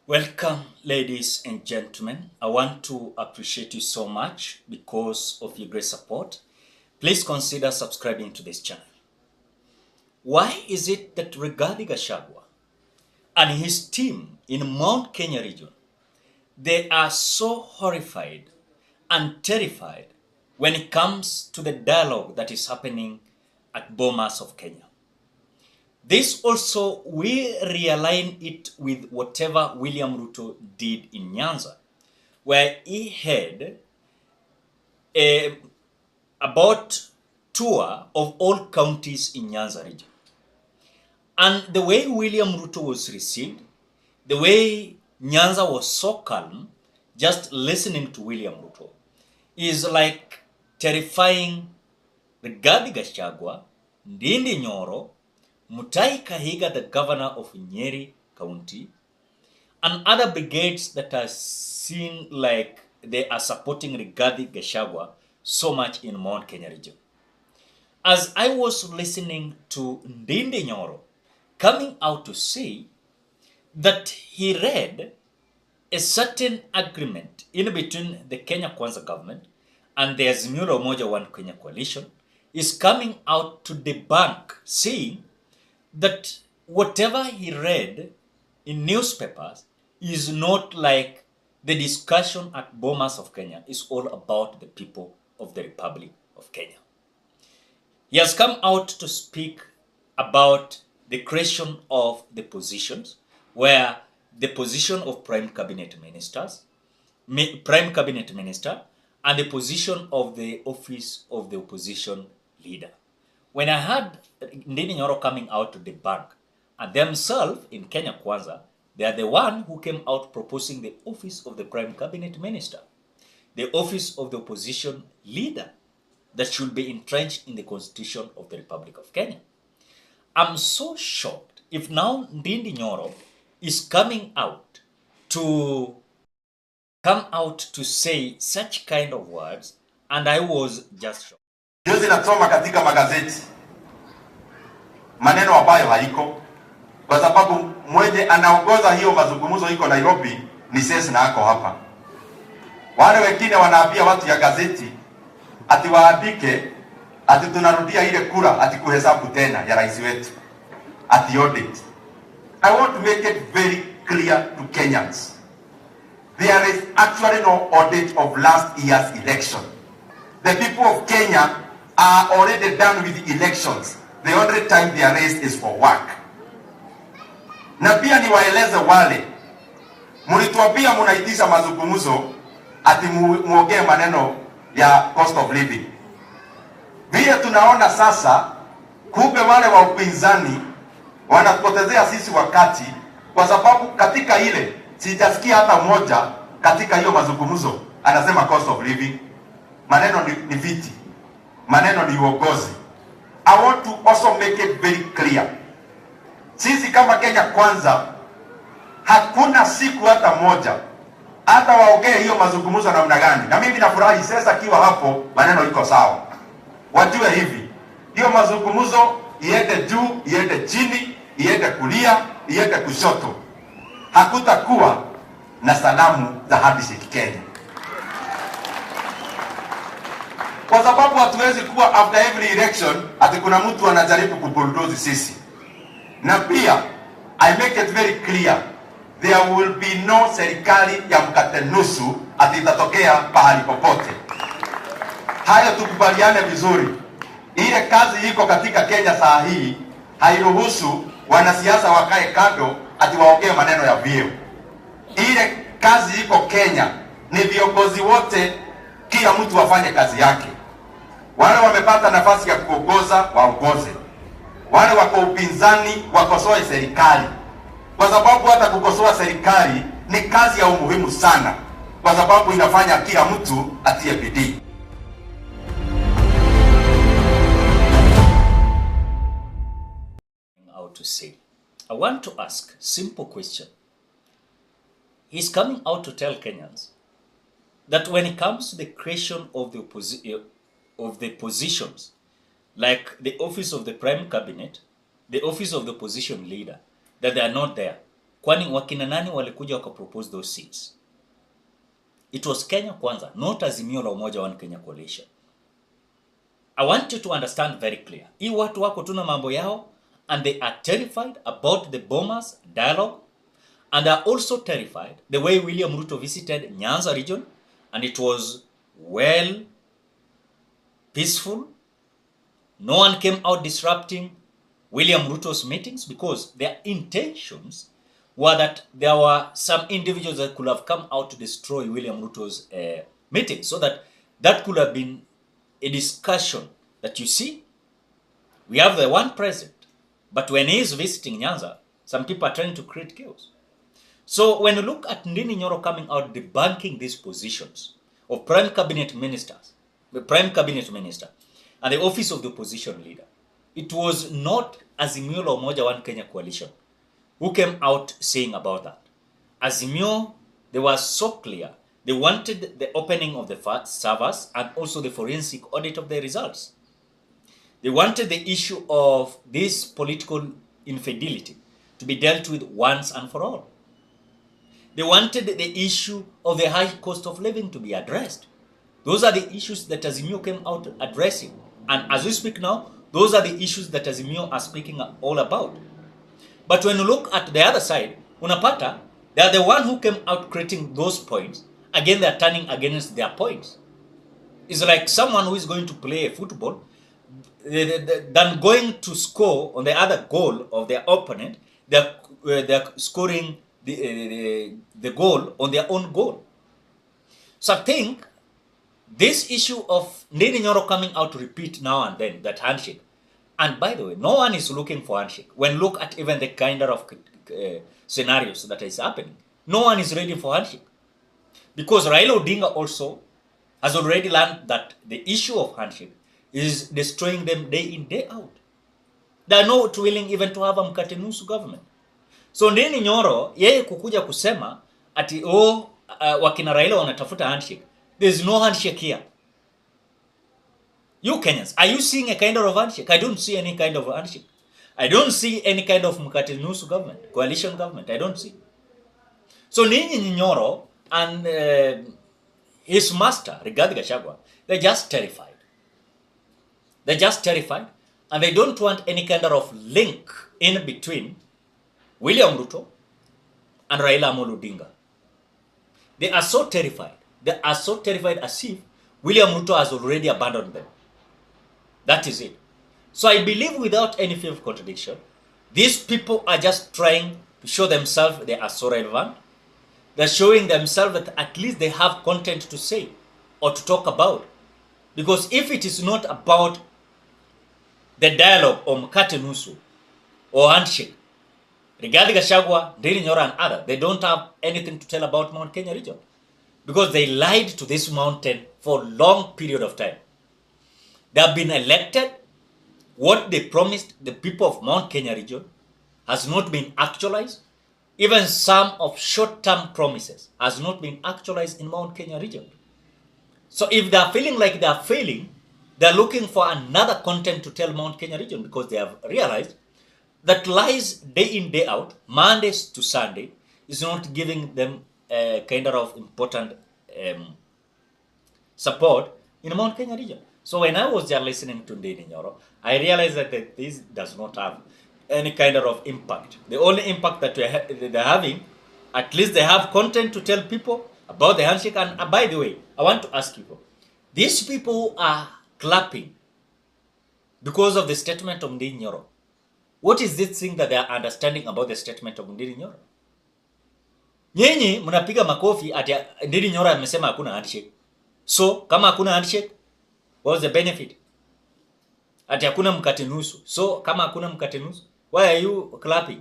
Welcome, ladies and gentlemen. I want to appreciate you so much because of your great support. Please consider subscribing to this channel. Why is it that Rigathi Gachagua and his team in Mount Kenya region, they are so horrified and terrified when it comes to the dialogue that is happening at Bomas of Kenya? This also, we realign it with whatever William Ruto did in Nyanza, where he had about tour of all counties in Nyanza region. And the way William Ruto was received, the way Nyanza was so calm, just listening to William Ruto, is like terrifying Rigathi Gachagua, Ndindi Nyoro, Mutahi Kahiga, the governor of Nyeri County, and other brigades that are seen like they are supporting Rigathi Gachagua so much in Mount Kenya region. As I was listening to Ndindi Nyoro coming out to say that he read a certain agreement in between the Kenya Kwanza government and the Azimio la Umoja One Kenya coalition, is coming out to debunk, saying that whatever he read in newspapers is not like the discussion at Bomas of Kenya is all about the people of the Republic of Kenya. He has come out to speak about the creation of the positions, where the position of Prime Cabinet Minister, and the position of the office of the opposition leader. When I heard Ndindi Nyoro coming out to debunk, and themselves in Kenya Kwanza, they are the one who came out proposing the office of the Prime Cabinet Minister, the office of the opposition leader that should be entrenched in the Constitution of the Republic of Kenya. I'm so shocked if now Ndindi Nyoro is coming out to say such kind of words, and I was just shocked. Juzi nasoma katika magazeti maneno ambayo haiko, kwa sababu mwenye anaongoza hiyo mazungumzo iko Nairobi ni sisi na ako hapa. Wale wengine wanaambia watu ya gazeti ati waandike ati tunarudia ile kura ati kuhesabu tena ya rais wetu ati audit. I want to make it very clear to Kenyans. There is actually no audit of last year's election. The people of Kenya are already done with the elections. The only time they are raised is for work. Na pia niwaeleze wale mlituambia mnaitisha mazungumzo ati muongee maneno ya cost of living. Vile tunaona sasa, kumbe wale wa upinzani wanapotezea sisi wakati, kwa sababu katika ile sijasikia hata mmoja katika hiyo mazungumzo anasema cost of living. Maneno ni viti, maneno ni uongozi. I want to also make it very clear, sisi kama Kenya Kwanza hakuna siku hata moja hata waongee hiyo mazungumzo namna gani. Na mimi nafurahi sasa kiwa hapo maneno iko sawa. Wajue hivi, hiyo mazungumzo iende juu, iende chini, iende kulia, iende kushoto, hakutakuwa na salamu za handshake Kenya, kwa sababu hatuwezi kuwa after every election ati kuna mtu anajaribu kubulldoze sisi. Na pia I make it very clear, there will be no serikali ya mkate nusu ati itatokea pahali popote. Hayo tukubaliane vizuri. Ile kazi iko katika Kenya saa hii hairuhusu wanasiasa wakae kando ati waongee maneno ya vyeo. Ile kazi iko Kenya ni viongozi wote, kila mtu afanye kazi yake. Wale wamepata nafasi ya kuongoza waongoze, wale wako upinzani wakosoe serikali, kwa sababu hata kukosoa serikali ni kazi ya umuhimu sana, kwa sababu inafanya kila mtu atie bidii. To say, I want to ask simple question. He's coming out to tell Kenyans that when it comes to the creation of the positions, like the office of the Prime Cabinet, the office of the opposition leader, that they are not there. Kwani wakina nani walikuja wakapropose those seats? It was Kenya Kwanza, not Azimio la Umoja One Kenya Coalition. I want you to understand very clear. Hii watu wako tuna mambo yao, and they are terrified about the bombers dialogue, and they are also terrified the way William Ruto visited Nyanza region, and it was well, peaceful. No one came out disrupting William Ruto's meetings, because their intentions were that there were some individuals that could have come out to destroy William Ruto's meeting, so that could have been a discussion that, you see, we have the one president, but when he is visiting Nyanza, some people are trying to create chaos. So when you look at Ndindi Nyoro coming out debunking these positions of prime cabinet ministers, the prime cabinet minister, and the office of the opposition leader, it was not Azimio la Umoja One Kenya Coalition who came out saying about that. Azimio, they were so clear. They wanted the opening of the servers and also the forensic audit of the results. They wanted the issue of this political infidelity to be dealt with once and for all. They wanted the issue of the high cost of living to be addressed. Those are the issues that Azimio came out addressing. And as we speak now, those are the issues that Azimio are speaking all about. But when you look at the other side, unapata, they are the one who came out creating those points. Again, they are turning against their points. It's like someone who is going to play football, than going to score on the other goal of their opponent, they're scoring the goal on their own goal. So I think this issue of Ndindi Nyoro coming out to repeat now and then that handshake, and by the way, no one is looking for handshake. When look at even the kind of scenarios that is happening, no one is ready for handshake. Because Raila Odinga also has already learned that the issue of handshake is destroying them day in, day out. They are not willing even to have a mkate nusu government. So Ndindi Nyoro, yeye kukuja kusema ati wakina Raila wanatafuta handshake. There is no handshake here. You Kenyans, are you seeing a kind of handshake? I don't see any kind of handshake. I don't see any kind of mkate nusu government, coalition government. I don't see. So Ndindi Nyoro and his master, Rigathi Gachagua, they're just terrified. They're just terrified, and they don't want any kind of link in between William Ruto and Raila Amolo Odinga. They are so terrified. They are so terrified as if William Ruto has already abandoned them. That is it. So I believe without any fear of contradiction, these people are just trying to show themselves they are so relevant. They're showing themselves that at least they have content to say or to talk about. Because if it is not about the dialogue or mkate nusu or handshake, Rigathi Gachagua, Ndindi Nyoro and others, they don't have anything to tell about Mount Kenya region. Because they lied to this mountain for a long period of time. They have been elected. What they promised the people of Mount Kenya region has not been actualized. Even some of short-term promises has not been actualized in Mount Kenya region. So if they are feeling like they are failing, they are looking for another content to tell Mount Kenya region, because they have realized that lies day in, day out, Mondays to Sunday, is not giving them a kind of important support in Mount Kenya region. So when I was there listening to Ndindi Nyoro, I realized that this does not have any kind of impact. The only impact that they're having, at least they have content to tell people about the handshake. And by the way, I want to ask you, these people are clapping because of the statement of Ndindi Nyoro. What is this thing that they are understanding about the statement of Ndindi Nyoro? Nyinyi mnapiga makofi ati Ndindi Nyoro amesema hakuna handshake. So kama hakuna handshake, what's the benefit? Ati hakuna mkate nusu. So kama hakuna mkate nusu, why are you clapping?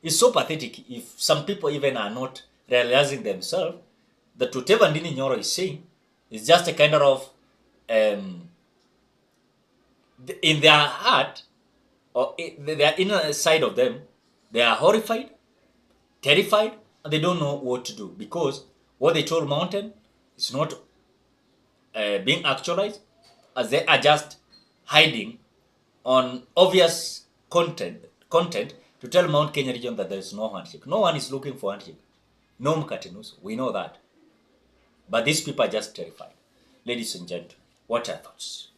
It's so pathetic if some people even are not realizing themselves that whatever Ndindi Nyoro is saying is just a kind of in their heart or their inner side of them, they are horrified, terrified, and they don't know what to do, because what they told Mountain is not being actualized, as they are just hiding on obvious content to tell Mount Kenya region that there is no handshake. No one is looking for handshake. No mkatenuso. We know that. But these people are just terrified. Ladies and gentlemen, what are your thoughts?